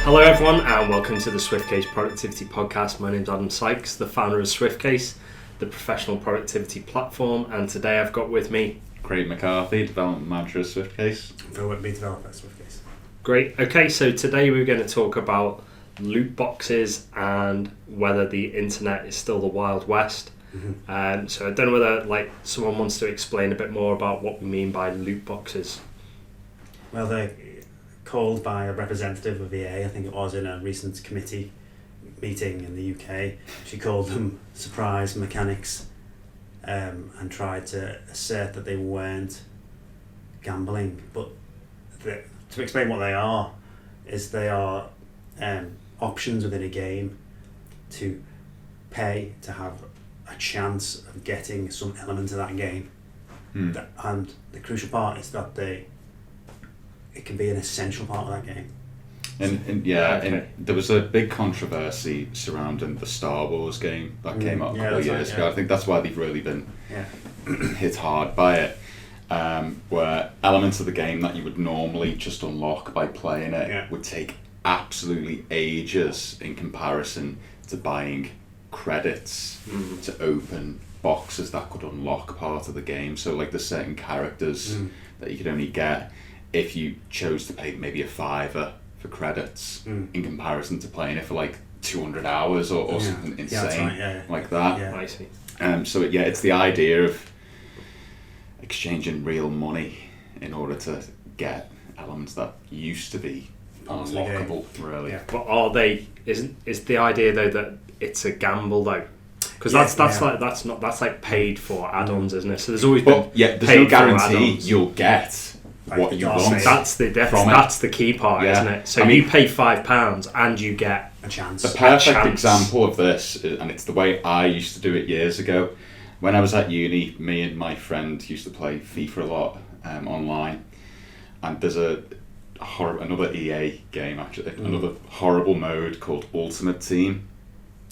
Hello everyone and welcome to the SwiftCase Productivity Podcast. My name's Adam Sykes, the founder of SwiftCase, the professional productivity platform, and today I've got with me Craig McCarthy, development manager at SwiftCase. Phil Whitby, developer at SwiftCase. Great. Okay, so today we're going to talk about loot boxes and whether the internet is still the Wild West. Mm-hmm. So I don't know whether someone wants to explain a bit more about what we mean by loot boxes. Well, they're called by a representative of EA, I think it was, in a recent committee meeting in the UK. She called them surprise mechanics and tried to assert that they weren't gambling. But to explain what they are, is they are options within a game to pay to have a chance of getting some element of that game. And the crucial part is that it can be an essential part of that game. And there was a big controversy surrounding the Star Wars game that came out a couple of years ago. I think that's why they've really been hit hard by it. Where elements of the game that you would normally just unlock by playing it would take absolutely ages in comparison to buying credits to open boxes that could unlock part of the game. So there's certain characters that you could only get if you chose to pay maybe a $5 for credits in comparison to playing it for 200 hours or something insane like that. Yeah, I see. So it's the idea of exchanging real money in order to get elements that used to be unlockable, really. Yeah. But are they? Is the idea though that it's a gamble though? Because that's paid for add-ons, isn't it? So there's always been there's no guarantee you'll get what you want. That's the key part, isn't it? So you pay £5 and you get a chance. The perfect example of this, and it's the way I used to do it years ago. When I was at uni, me and my friend used to play FIFA a lot online, and there's another EA game actually, another horrible mode called Ultimate Team,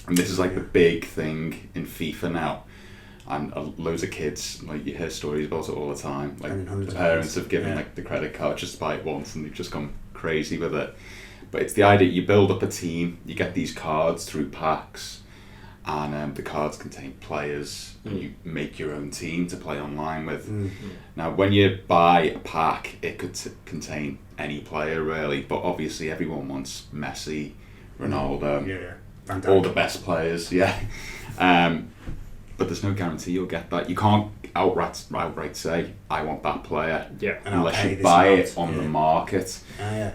and this is the big thing in FIFA now. And loads of kids, you hear stories about it all the time. The parents have given the credit card just to buy it once, and they've just gone crazy with it. But it's the idea: you build up a team, you get these cards through packs, and the cards contain players, and you make your own team to play online with. Now, when you buy a pack, it could contain any player really, but obviously everyone wants Messi, Ronaldo, all the best players, but there's no guarantee you'll get that. You can't outright say, I want that player, unless you buy it on the market.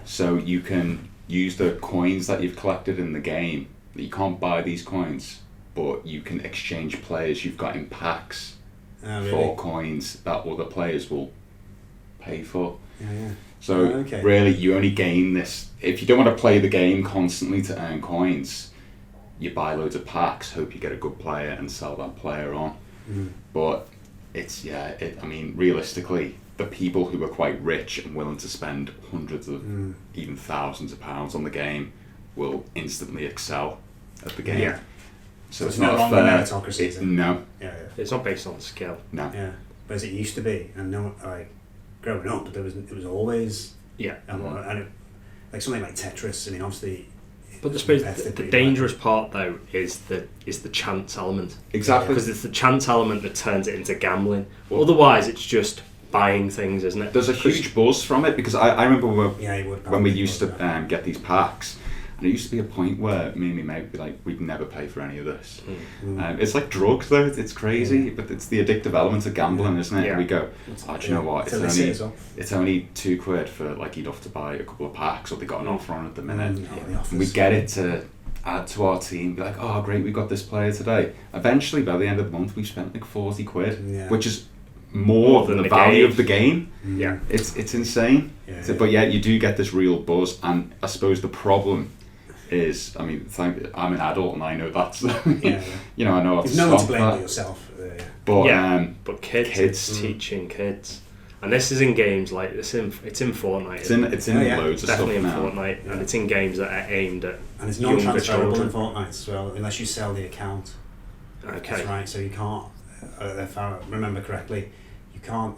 So you can use the coins that you've collected in the game. You can't buy these coins, but you can exchange players you've got in packs for coins that other players will pay for. So really, you only gain this if you don't want to play the game constantly to earn coins. You buy loads of packs, hope you get a good player and sell that player on. But it's realistically, the people who are quite rich and willing to spend hundreds of even thousands of pounds on the game will instantly excel at the game. So it's not a fair meritocracy. No. It's not based on skill. No. But as it used to be, and growing up, it was always and something like Tetris. I mean, obviously. But I suppose the dangerous part though is the chance element. Exactly. Because it's the chance element that turns it into gambling. Otherwise, it's just buying things, isn't it? There's a huge buzz from it because I remember when we used to get these packs, and it used to be a point where me and my mate would be like, we'd never pay for any of this. It's like drugs though, it's crazy, but it's the addictive element of gambling, isn't it? And we go, do you know what, it's only £2 for you'd have to buy a couple of packs, or they got an offer on at the minute. And we get it to add to our team, be like, oh great, we got this player today. Eventually by the end of the month we spent £40, which is more than the value of the game. It's insane. But you do get this real buzz, and I suppose the problem is, I'm an adult and I know that's I know I've There's no one to blame but yourself. But kids teaching kids, and this is in games it's in Fortnite. It's in loads of stuff definitely in now. Fortnite, and it's in games that are aimed at and it's non-transferable in Fortnite as well, unless you sell the account. Okay. That's right. So you can't, if I remember correctly, you can't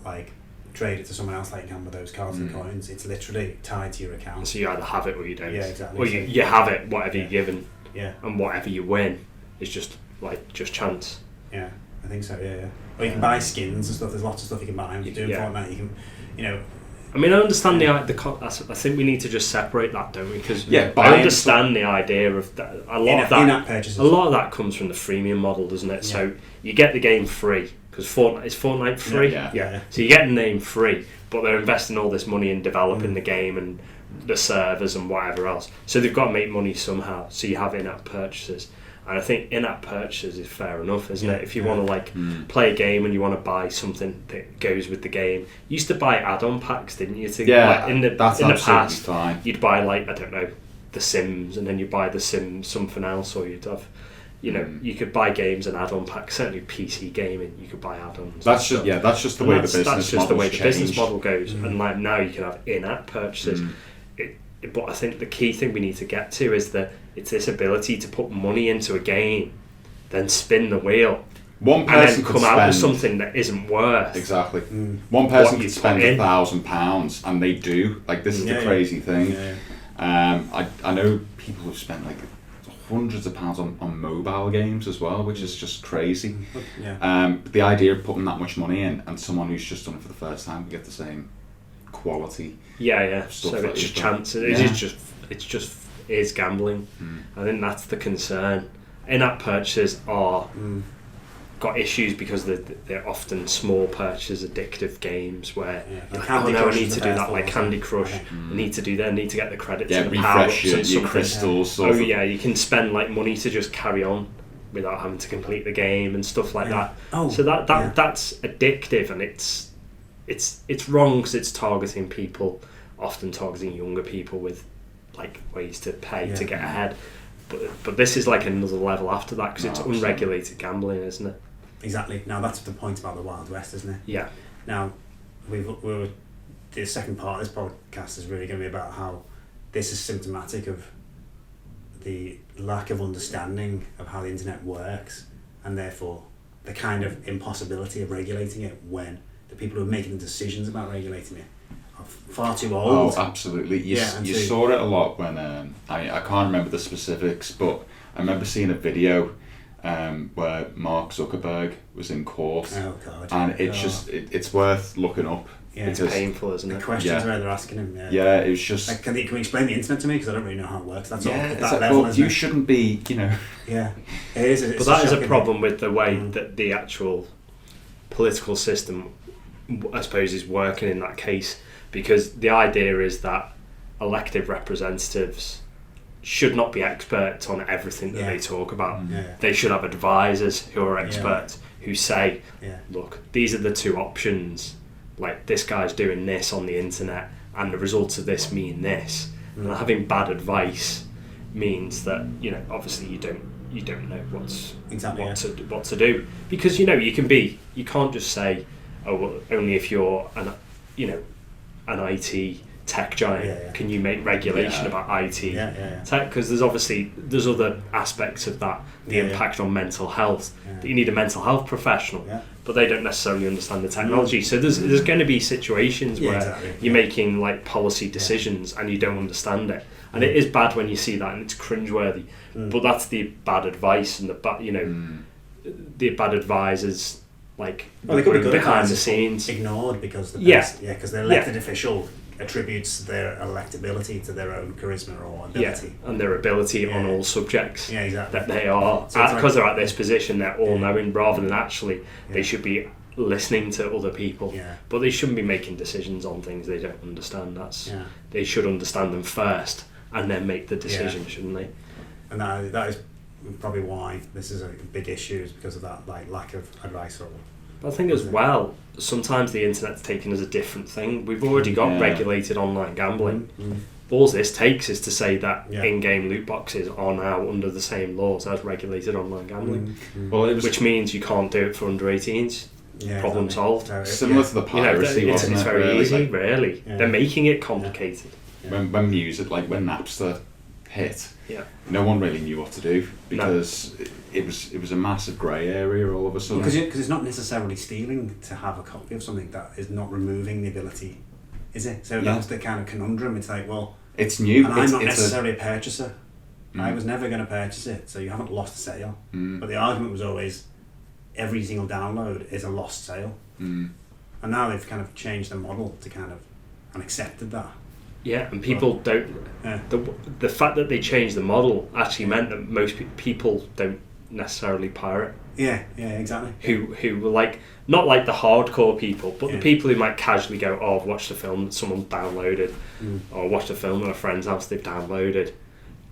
trade it to someone else like you can with those cards and coins. It's literally tied to your account. So you either have it or you don't. Yeah, exactly. Or you have it, whatever you're given, Yeah. and whatever you win is just chance. Yeah, I think so. Yeah. Or you can buy skins and stuff. There's lots of stuff you can buy. When you're doing Fortnite, you can, I mean, I understand I think we need to just separate that, don't we? Because I understand the idea of that. In-app purchases. A lot of that comes from the freemium model, doesn't it? Yeah. So you get the game free because Fortnite free. Yeah. So you get the name free, but they're investing all this money in developing the game and the servers and whatever else. So they've got to make money somehow. So you have in-app purchases. And I think in-app purchases is fair enough, isn't it? If you want to play a game and you want to buy something that goes with the game, you used to buy add-on packs, didn't you? In the past, fine. You'd buy The Sims, and then you buy The Sims something else, or you'd have, you could buy games and add-on packs. Certainly PC gaming, you could buy add-ons. That's just the way the business model goes. And now you can have in-app purchases. But I think the key thing we need to get to is that it's this ability to put money into a game, then spin the wheel, one person and then come out with something that isn't worth exactly. One person could spend £1,000, and they do. Like, this is the crazy thing. I know people have spent like hundreds of pounds on mobile games as well, which is just crazy. The idea of putting that much money in, and someone who's just done it for the first time can get the same quality. So it's just chance. It's just gambling. I think that's the concern. In-app purchases are got issues because they're often small purchases, addictive games where I need to do that, like Candy Crush. I need to do that. I need to get the credits and the power-ups and your crystals. You can spend like money to just carry on without having to complete the game and stuff like that. So that's addictive, and it's wrong because it's targeting people, often targeting younger people with like ways to pay to get ahead. But this is like another level after that because it's unregulated gambling, isn't it? Exactly. Now that's the point about the Wild West, isn't it? Yeah. Now the second part of this podcast is really going to be about how this is symptomatic of the lack of understanding of how the internet works, and therefore the kind of impossibility of regulating it when the people who are making the decisions about regulating it are far too old. Oh, absolutely. You saw it a lot when I can't remember the specifics, but I remember seeing a video where Mark Zuckerberg was in court. Oh God! And it's worth looking up. Yeah, it's painful, isn't it? The questions where they're asking him. Yeah, it was just. Like, can you explain the internet to me? Because I don't really know how it works. That's all. At that like, level, well, you shouldn't be. Yeah, it is. But that is a problem with the way that the actual political system, I suppose, is working in that case, because the idea is that elected representatives should not be experts on everything that they talk about. They should have advisors who are experts who say, look, these are the two options. Like, this guy's doing this on the internet, and the results of this mean this. And having bad advice means that obviously you don't know what to do, because you can't just say, oh well, only if you're an IT tech giant can you make regulation about IT tech, because there's other aspects of that, the impact on mental health, that you need a mental health professional, but they don't necessarily understand the technology. So there's going to be situations where you're making like policy decisions and you don't understand it, and it is bad when you see that, and it's cringeworthy. But that's the bad advice and the bad advisors, like, they could be good behind the scenes, ignored because because the elected official attributes their electability to their own charisma or ability. And their ability on all subjects. Exactly. That they are, because they're at this position, they're all knowing, rather than actually they should be listening to other people. But they shouldn't be making decisions on things they don't understand. They should understand them first and then make the decision, shouldn't they? And that is probably why this is a big issue, is because of that lack of advice. But I think as well, sometimes the internet's taken as a different thing. We've already got regulated online gambling. All this takes is to say that in-game loot boxes are now under the same laws as regulated online gambling, which means you can't do it for under 18s. Problem solved. Similar to the piracy, wasn't it? It's very easy, really. They're making it complicated. When music, like when Napster hit, Yeah. no one really knew what to do because it was a massive grey area all of a sudden. Because it's not necessarily stealing to have a copy of something that is not removing the ability, is it? So that's the kind of conundrum. It's like, well, it's new. And I'm not necessarily a purchaser. I was never going to purchase it, so you haven't lost a sale. But the argument was always, every single download is a lost sale. And now they've kind of changed the model to kind of, and accepted that. Yeah, and people don't. Yeah. The fact that they changed the model actually meant that most people don't necessarily pirate. Yeah, exactly. Who were like, not like the hardcore people, but the people who might casually go, oh, I've watched a film that someone downloaded, or watched a film at a friend's house they've downloaded.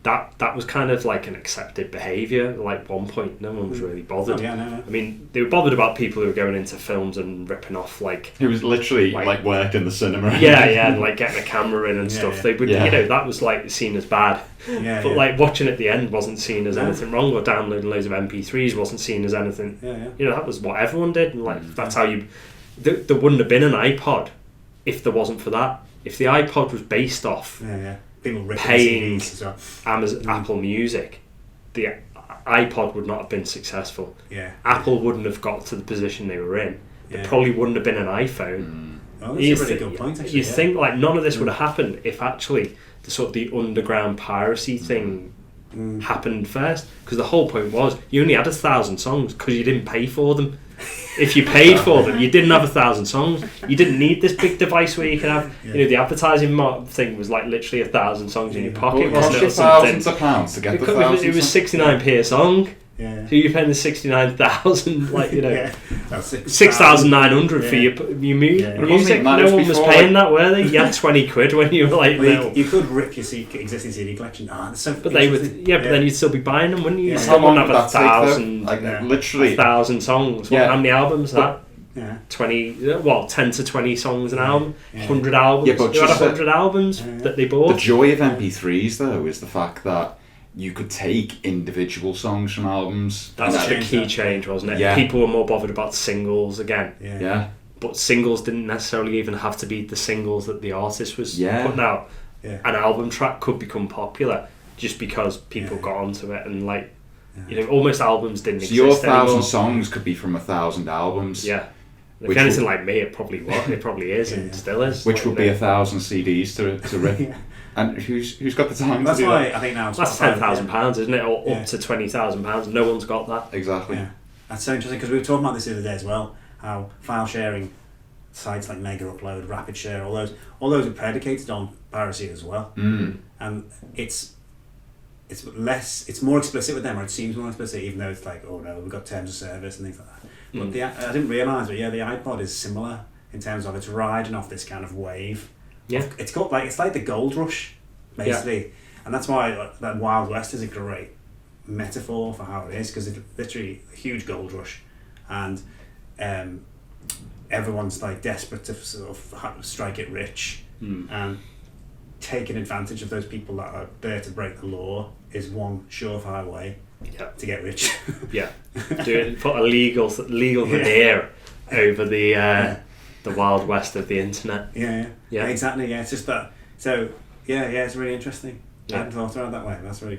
That was kind of like an accepted behaviour. Like, one point, no one was really bothered. Oh, yeah, no. I mean, they were bothered about people who were going into films and ripping off, like... It was literally, like worked in the cinema. Yeah, and, like, getting a camera in and stuff. Yeah. They would, you know, that was, like, seen as bad. But, like, watching at the end wasn't seen as anything wrong, or downloading loads of MP3s wasn't seen as anything... You know, that was what everyone did, and, like, that's how you... There wouldn't have been an iPod if there wasn't for that. If the iPod was based off... People paying CDs as well. Amazon, Apple Music, the iPod would not have been successful. Apple wouldn't have got to the position they were in. There probably wouldn't have been an iPhone. Oh, that's a really good point, actually. You think, like, none of this would have happened if actually the sort of the underground piracy thing happened first. Because the whole point was you only had 1,000 songs because you didn't pay for them. If you paid for them, you didn't have 1,000 songs. You didn't need this big device where you could have, you know, the advertising thing was like literally 1,000 songs in your pocket, wasn't it? Or thousands of pounds to get the 1,000. It was 69p a song. Yeah. So you're paying the 69,000, like, you know, 6,900 for your music. No one was before, paying that, were they? You had 20 quid when you were like, well, you could rip your existing CD collection. But they would, but then you'd still be buying them, wouldn't you? You How still long wouldn't have would that take, though? 1,000, like, literally 1,000 songs. How many albums? That 10 to 20 songs an album, 100 albums. Yeah, but you had 100 albums that they bought. The joy of MP3s, though, is the fact that you could take individual songs from albums. That's the key change, wasn't it? Yeah. People were more bothered about singles again. Yeah. But singles didn't necessarily even have to be the singles that the artist was putting out. An album track could become popular just because people got onto it, and, like, you know, almost albums didn't exist your 1,000 anymore. songs could be from 1,000 albums. Yeah. If anything like me, it probably was. It probably is, and still is. Which would be 1,000 CDs to rip. And who's got the time That's to do why that? I think now that's £10,000, isn't it? Or up to £20,000. No one's got that. Exactly. That's so interesting, because we were talking about this the other day as well. How file sharing sites like Mega Upload, Rapid Share, all those are predicated on piracy as well. And it's more explicit with them, or it seems more explicit, even though it's like, oh no, we've got terms of service and things like that. But I didn't realise, but the iPod is similar in terms of it's riding off this kind of wave. Yeah. It's like the gold rush, basically. And that's why that Wild West is a great metaphor for how it is, because it's literally a huge gold rush, and everyone's like desperate to sort of strike it rich, and taking advantage of those people that are there to break the law is one surefire way to get rich. Put a legal veneer over the Wild West of the internet. Yeah, exactly. Yeah, it's just that. So it's really interesting. I hadn't thought about it that way. That's really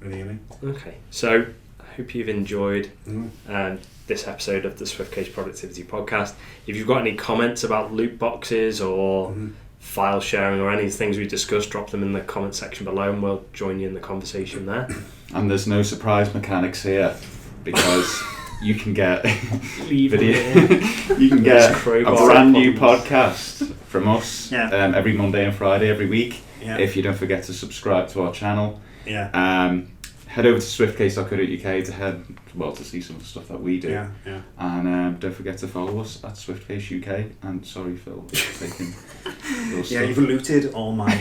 unique. Okay, so I hope you've enjoyed this episode of the SwiftCase Productivity Podcast. If you've got any comments about loot boxes or file sharing or any of the things we discussed, drop them in the comment section below, and we'll join you in the conversation there. And there's no surprise mechanics here, because you can get you can get a brand new podcast from us every Monday and Friday every week. If you don't forget to subscribe to our channel. Head over to swiftcase.co.uk to see some of the stuff that we do. And don't forget to follow us at SwiftCase UK. And sorry, Phil, for taking your stuff. You've looted all my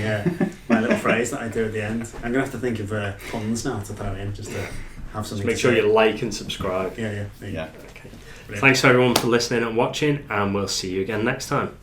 my little phrase that I do at the end. I'm gonna have to think of puns now to throw in, just to have something. Just make sure you like and subscribe. Yeah. Okay. Thanks everyone for listening and watching, and we'll see you again next time.